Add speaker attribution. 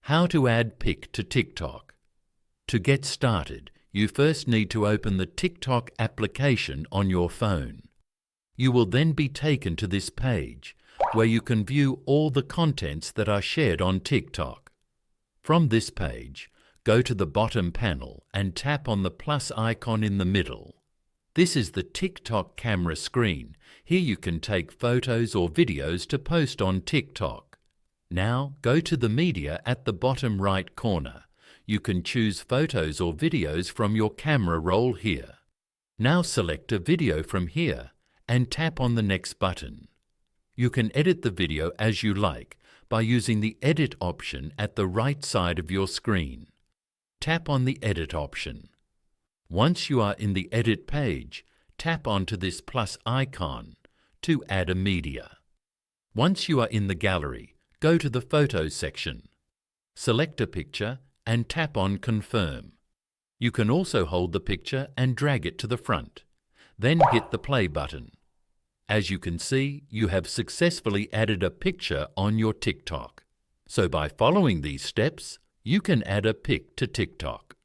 Speaker 1: How to add pic to TikTok. To get started, you first need to open the TikTok application on your phone. You will then be taken to this page, where you can view all the contents that are shared on TikTok. From this page, go to the bottom panel and tap on the plus icon in the middle. This is the TikTok camera screen. Here you can take photos or videos to post on TikTok. Now go to the media at the bottom right corner. You can choose photos or videos from your camera roll here. Now select a video from here and tap on the next button. You can edit the video as you like by using the Edit option at the right side of your screen. Tap on the Edit option. Once you are in the Edit page, tap onto this plus icon to add a media. Once you are in the gallery, go to the Photos section. Select a picture and tap on Confirm. You can also hold the picture and drag it to the front. Then hit the play button. As you can see, you have successfully added a picture on your TikTok. So by following these steps, you can add a pic to TikTok.